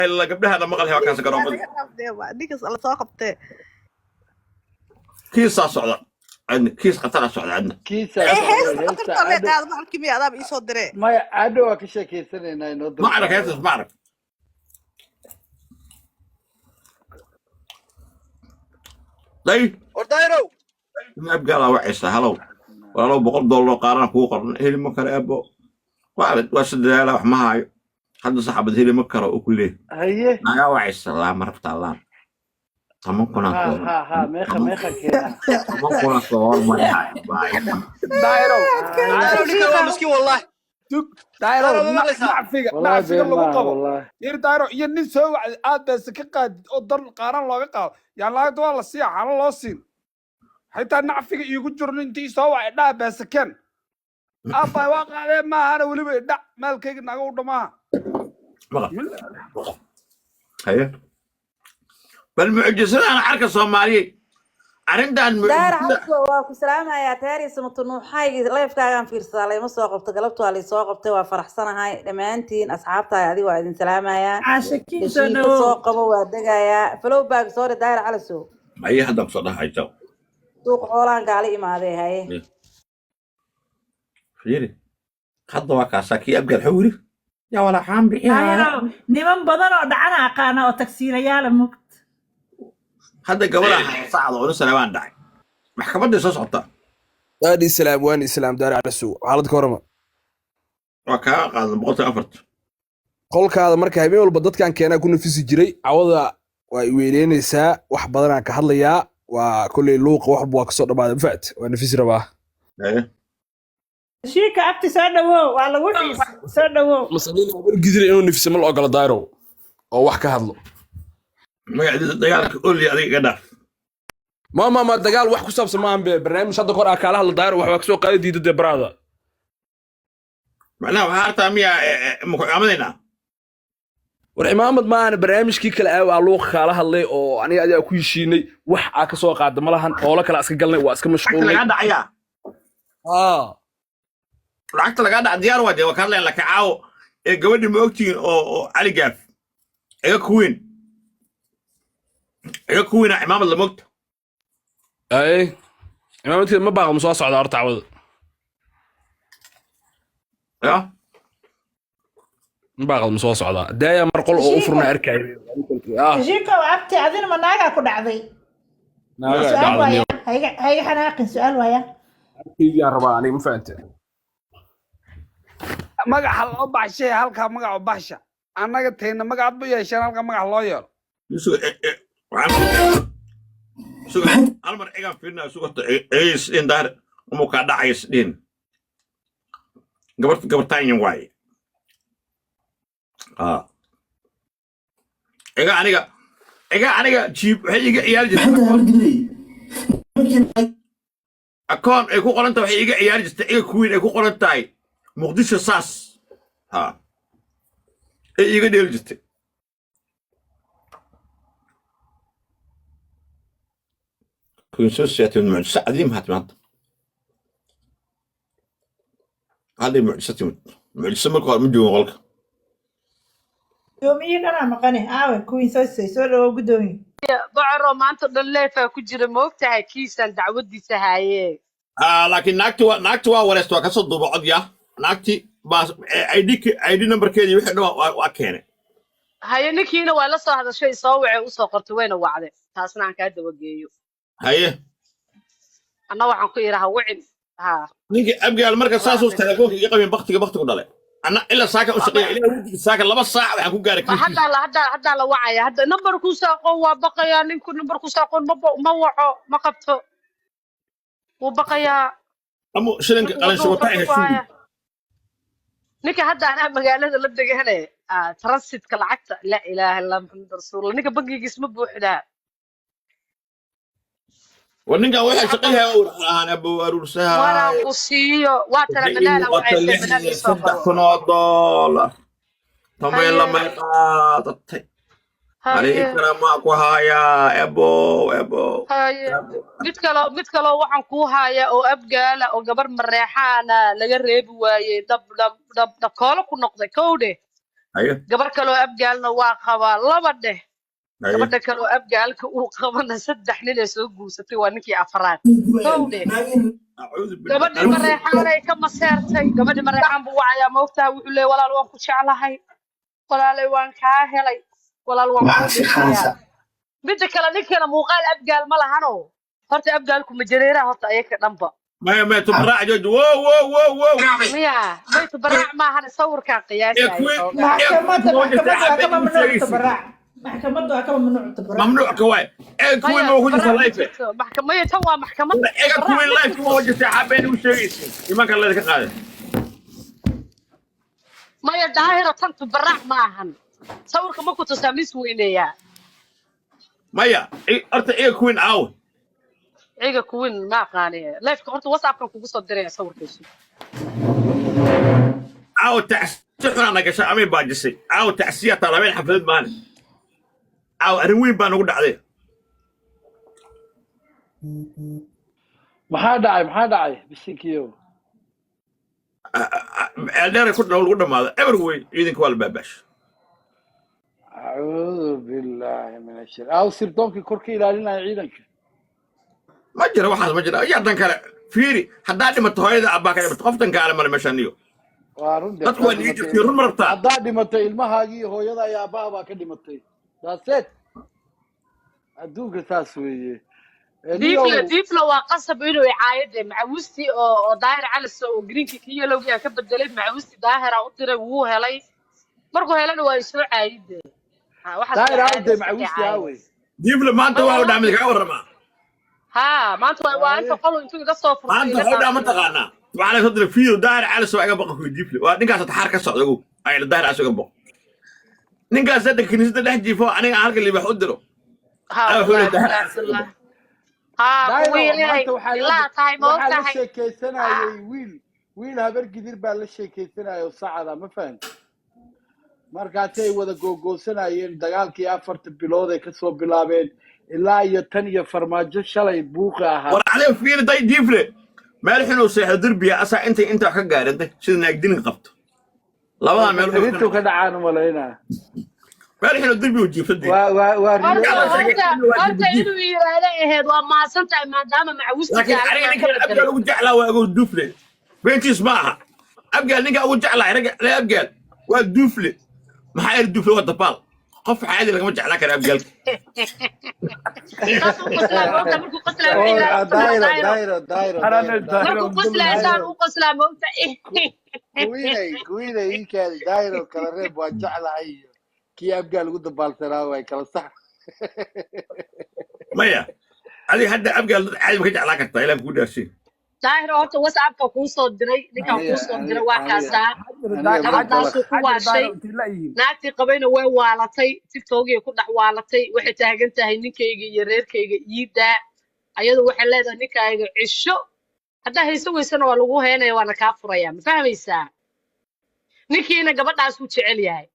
إلا قبلها هذا مقال هوا كاس قرابة ديكس الله ساقبته كيس صعد عندنا كيس قطر صعد عندنا كيسا هيس قطر لي قاعد مع الكيمياء هذا بيسو دري ما عدو كشا كيسنينا ما أعرف هيس ما أعرف طيب وردايرو ما أبقى لا وعيسى هلو ولو $100 قارن كوقرن هي مكر أبو وعد وسد لا وحما هاي حد صاحب هي مكر وكله هي ما وعيسى لا مرفت الله ممكن أقول ها ميخا كينا ممكن أقول ما هاي دايرو لك مسكين والله دايرو نعفيق والله لو قبو والله ير دايرو iyo nin soo aad bas ka qaad oo dar qaaran looga qaado yaan laga doo la siiya xal loo siin xitaa nacfiga iigu jirno intii soo wacay dhaa bas kan abay waa qaadeen ma ana waliba dhac maalkayga naga u dhamaa هي بالمعجزات أنا عارك الصومالي عندنا داير عفوا واكو سلامة يا تاري سمتنو حاجة لايف كان في رسالة ما سوقفت قلبت على سوقفت وفرح سنة هاي لما أنتين أصحابتها هذه وعدين سلامة يا عاشقين شيء سوقفوا ودقة يا فلو باك صور داير على سوق أي حدا بصدها هاي تو سوق حولان قالي ما هذه هاي فيري خطوة كاساكي أبقى الحوري يا ولا حام بيها نيمان بدن دعنا قانا او تكسيريا لمك هذا قبلها صعد ونص لوان داعي محكمة دي صوصعطة واني سلام دار على السوق حالد كورما وكا قال بقولت أفرت qolkaada marka habeen walba dadkan keenaa ku nafisi jiray cawada way weelenaysaa wax badan aan ka hadlayaa waa kulay luuq wax buu ka soo dhabaad faat waa nafisi rabaa شيكا أبتي سادوو وعلى وحي سادوو masaliin oo gidire inuu nafisi mal ogala daayro oo wax ka hadlo ما يعد ديالك قول لي هذيك قداف ما dagaal wax ku saabsan ma aan barnaamij hadda kor kala hadla daayro wax ka soo qaaday diidada brada معناه هارتا ميا عملنا war imaamad ma aan barnaamijkii kala aa luuq kala hadlay oo aniga ayaa ku heshiinay wax aa ka soo qaad ma lahan oo la kala iska galnay waa iska mashquulay laga dhacaya lacagta laga dhac diyaar waa waa kan la kacaawo ee gabadhi ma ogtiin oo Ali Gaaf iga kuwin imaamad la mogta ay imaamad ma baaqo soo socda horta cawada ya باغل مسوا صعدا دايا مرقل او فرنا اركاي شيكا وأبتي أذن ما ناقا كود عضي سؤال ويا هاي حناقن سؤال ويا يا ربا اني ما فهمت magaca loo baxshay halka magaca baxsha anaga teena magac buu yeeshaan halka magac loo yeelo almar iga fiirna suuqta ees in daar umu ka dhacays dhin gabartaan waay iga aniga jiib waxay iga ciyaari jirtay akoon ay ku qoran tahay waxay iga ciyaari jirtay iga kuwiin ay ku qoran tahay muqdisho saas ay iga dheeli jirtay كون سوسياتي المعجزة عظيم هات هذه معجزة ملكها من جوا غلق يومي أنا مقنع كوين سوسي سولو قدومي بعرو ما أنت ضليفة كجرا موقتها كيسا دعودي سهاية لكن ناكتوا ورستوا كسر بعض يا ناكتي بس ايدي نمبر كذي وحنا واكينه هاي نكينا ولا صح هذا شيء صوعي وسوقرت وين وعده تاسنا عن كذا وجيو هاي أنا وعن كيرها وعن ها نيجي أبقى المركز ساسوس تلقوه يقوي بختك ولا أنا إلا ساكن أشقي إلا ودي ساكن لبس ساعة وحكون قارك هذا لا وعي هذا نمبر كوسا قوة بقيا نكون نمبر كوسا قوة ما وعو ما قبته وبقيا أمو شلنك قال شو تاعي شو نك هذا أنا مقالة لبدك هنا ترصد كالعكس لا إله إلا محمد رسول الله نك بقي اسمه بوحدة وننجا واحد شقيها أنا أبو أرسلها وأنا قصية واتر مدالة وعيسى مدالة $100 تمام لما يقاطع عليك أنا معكوا هايا أبو هاي متكلو وحن كوهايا أو أبقى أو قبر مريحانا لقى ريب واي دب كولا كنقضي كودي ايوه gabar kaloo abgaalna waa qabaa laba dheh ايوه gabadha kaloo abgaalka uu qabana 3 nin ay soo guursatay waa ninkii afraad kow dheh اعوذ بالله gabadhii mareexaan ay ka maseertay gabadhii mareexaan buu wacayaa moogtaa wuxuu leeyahay walaal waan ku jeclahay walaalay waan kaa helay walaal waan ku dhisayaa midda kale ninkeena muuqaal abgaal ma lahano horta abgaalku ma jareeraa horta ayaga dhanba ما تبرع جوج واو واو واو واو miya maytu baraac maahan sawirkaan qiyaasaya maxkamaddu waa kama mamnuuc tabaraac ممنوع كواي ايه كوين ما وجدت لايف maxkamada tan waa maxkamad ايه كوين لايف ما وجدت حابين وشيء ما كان لك قاعد maya daahira tantu baraac maahan sawirka ma ku tusaamis weyneeyaa مايا ايه ارت ايه كوين عاود ciga kuwin ma aqaaniye leefka horta whatsappkan kugu soo diraya sawirkiisu عاود تحسحنا انا قشا امي باجسي عاود تحسيه طلبين حفلت مالي عاود اروين بان اقول عليه maxaa dhacay bisinkiyo الدار كنا نقول قدام هذا everywhere يدين كوال باباش acuudu billaahi min ashir aw sirdoonkii korka ilaalinaya ciidanka ما جرى واحد ما جرى يا دنكر فيري حداد ما تهيدا اباك ما تقفتن كلام ما مشانيو waa run dadku waa yijir run marabta haddaa dhimatay ilmahaagii hooyada iyo aabbaha baa ka dhimatay daaseed adduunka saas weeye diifla waa qasab inuu icaayade macawisti oo daahir calis oo greenki ka yelowga ka bedelay macawisti daahira u diray wuu helay markuu helana waa soo caayide daahir aawde macawisti aawey diifla maanta waa dhaamid ka warama ha maanta waa inta qolo intuu iga soo furtay maanta waa dhaamad taqaana waxaa la soo diray fiido daahir calis oo iga baqo ku diifla waa ninkaas taxar ka socdo ay daahir calis uga baqo ninkaas dadka kiniisada dhex jiifo aniga halka libax u diro waxaa la sheekaysanayay wiil habar gidir baa la sheekaysanaya oo sacada ma fahamti markaasay wada googoosanayeen dagaalkii 4 bilood ay kasoo bilaabeen ilaa iyo tan iyo farmaajo shalay buuqa ahaa war عليه fiir day diifle meel xun oo seexdo derbiga asa inta wax ka gaarantay sida naagdin qabto labada meel intuu ka dhacaan u malaynaa meel xun oo derbiga jiifad horta inuu yiraahdo aheed waa maasantahay maadaama macawisti laakiin aniga ninka abgaal ugu jeclaa waa ugu duufle beentis maaha abgaal ninka ugu jeclaa raga abgaal waa duufle maxaa yar duufle waa dabaal qof caadi lagama jeclaa kara abgaalka kuwiinay inkaadi daayiro kala reeb waa jeclahay iyo kii abgaal ugu dabaalsanaa way kala sax maya adiga hadda abgaal dad caadi ma ka jeclaa kartaa ilaa ku dhaashay daahir horta whatsappka kuu soo diray ninkan kuu soo diray waa kaasaa gabadhaasuu ku waashay naagtii qabayna way waalatay tiktokgii ku dhex waalatay waxay taagan tahay ninkayga iyo reerkayga iidaa ayadu waxay leedahay ninkayga cisho haddaa hayso weysana waa lagu heenaya waana kaa furaya ma fahmaysaa ninkiina gabadhaasuu jecel yahay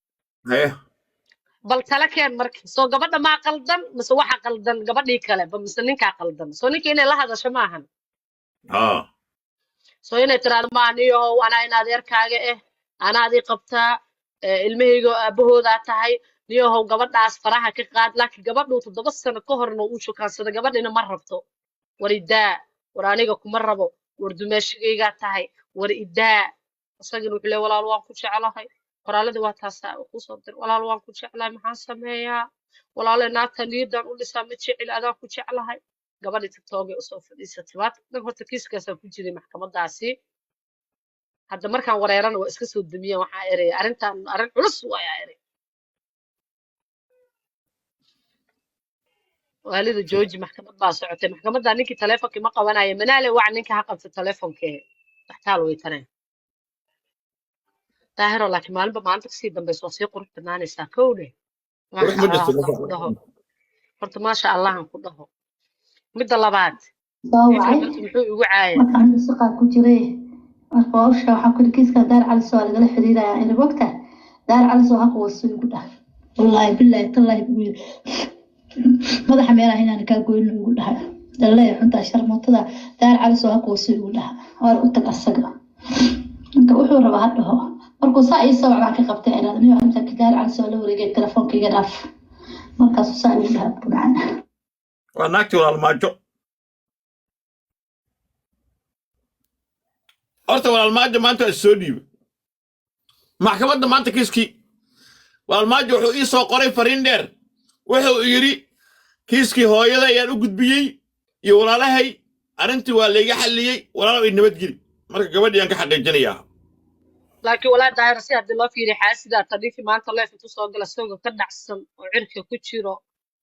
bal tala keen markii soo gabadha maa qaldan mise waxa qaldan gabadhii kale ba mise ninkaa qaldan soo ninkii inay la hadasho maahan soo inay tiraahdo maaniyo anaa in adeerkaaga anaadii qabtaa ilmahayga aabahoodaa tahay niyahow gabadhaas faraha ka qaad laakiin gabadhu 7 sano ka horna uu shukaansada gabadhina ma rabto war idaa war aniga kuma rabo war dumaashigaygaa tahay war idaa isagana wuxuu leeyahay walaal waan ku jeclahay qoraalada waa taasa ku soo dir walaal waan ku jeclahay maxaan sameeyaa walaal naagta niyadan u dhisaa ma jecel adaan ku jeclahay gabadha tiktok ee soo fadhiisatay waad horta kiiskaas ku jiray maxkamadaasi hadda markaan wareerana waa iska soo damiyeen waxa eray arintan arin culus waa eray waalida jooji maxkamad baa socotay maxkamadda ninkii taleefonkii ma qabanayo manaale wac ninka ha qabta taleefonkee taxtaal way tareen daahiro laakiin maalinta kasii dambaysa waa sii qurux badnaanaysaa kowdhe horta maasha allahan ku dhaho midda labaad muxuu igu caayay markaan shaqaa ku jiray marka hawsha waxaa ku kiiska daar calis oo lagala xiriiraya in waqta daar calis oo haqa wasoo igu dhahay wallahi billahi tallahi madaxa meelaha inaan ka goyn igu dhahay dalay xunta sharmootada daar calis oo haqa wasoo igu dhahay war u tag asaga inta wuxuu rabaa hadho markuu saa ii soo wacbaa ka qabtay inaad niyo inta kidaar cali soo la wareegay telefonkayga dhaaf markaas saa ii dhaaf dhacaan waa naagtii walaalmaajo horta walaalmaajo maanta waa soo dhiibay maxkamadda maanta kiiskii walaalmaajo wuxuu ii soo qoray fariin dheer wuxuu yidhi kiiskii hooyada ayaan u gudbiyey iyo walaalahay arrintii waa layga xalliyey walaalo ay nabadgeli marka gabadhii aan ka xaqiijinayaa laakiin walaa daahir si haddii loo fiiriyo xaasidaa tadhiifi maanta leef intuu soo gala isagoo ka dhacsan oo cirka ku jiro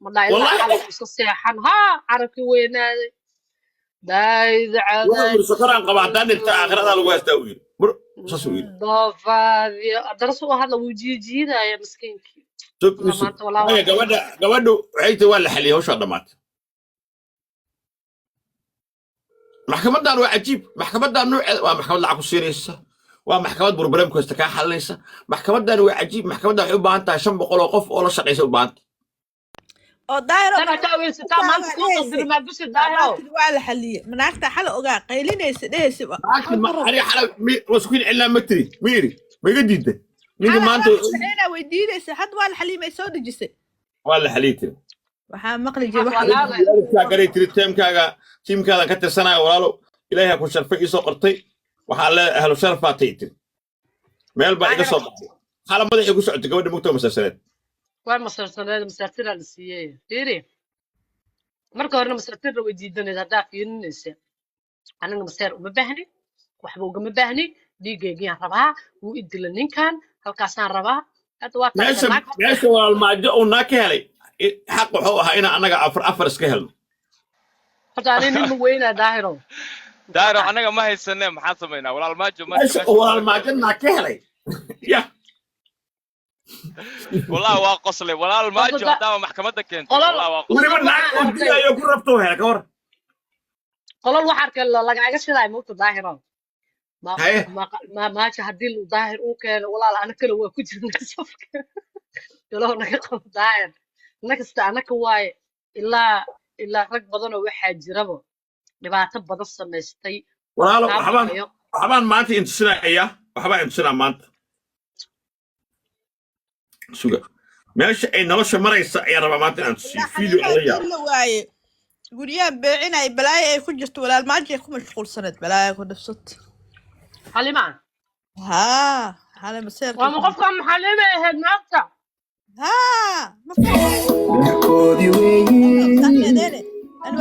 madhaa ilaa xalay iska seexan haa carabkii weynaaday daayida wuxuu yidhi sokoraan qaba haddaan dhinta aakhiradaa lagu haystaa uu yidhi bur saas uu yidhi doofaadiyo haddana suu hadla wuu jiijiidaya miskiinkii gabadhu waxay tahay waa la xaliyey hawshaa dhammaatay maxkamaddan waa cajiib maxkamaddan nooceeda waa maxkamad lacag ku siinaysa waa maxkamad burbureemku haysta kaa xalinaysa maxkamaddan waa cajiib maxkamaddan waxay u baahan tahay 500 oo qof oo la shaqaysa u baahan tahay oo daayiro tana taaweysataa maanta ku qadri ma bishi daayiro waa la xaliyey manaagta xal ogaa qaylinaysa dhehaysa ani xala waskuin ilaa matri miiri ma iga diiday ninka maanta ina weydiinaysa had waa la xaliyey soo dejisay waa la xaliyey waxaa maqli jiray waxa garay tiimkaaga ka tirsanaya walaalo ilaahay ku sharfay isoo qortay waxaa la ahlu sharfaatay tiri meel baa iga soo baxay xala madaxii ku socotay gabadha mugta masarsaneed waa masarsaneed masartira la siiyay fiiri marka horena masartira way diidanaysa haddaa fiirinaysa aniga masar uma baahni waxba ugama baahni dhiigeygiyaan rabaa wuu idila ninkan halkaasaan rabaa hadda waa meesha walaalmaajo uu naa ka helay حق وحوها هنا أنا أفر إسكهل. حتى أنا نيم وينه داهرو. داهرو أنا ما هي السنة محاسبينها ولا الماجو ما. ولا الماجو ناكهلي. يا. والله واقصلي ولا الماجو هذا محكمتك أنت. والله واقصلي. ولما ناك وديا يكون ربطوها كور. قال الواحد كله لقى عجز كذا يموت داهرو. ما شهدين داهر وكان والله أنا كله وكتير نصف. يلا نقول داهر. نكست أنا كواي إلا رك بدنا واحد جربه نبعث بدنا سمستي والله حبان ما أنت إنسان إياه وحبان إنسان ما أنت سوق ماشي إن الله شمر يا رب ما أنت فيديو عليا قوليان بعينا بلاي يكون جست ولا الماجي يكون مشغول سنة بلاي يكون نفسط حليمان ها هذا مسير ومقفكم حليمة هاد نقطة ها مفهوم. أنا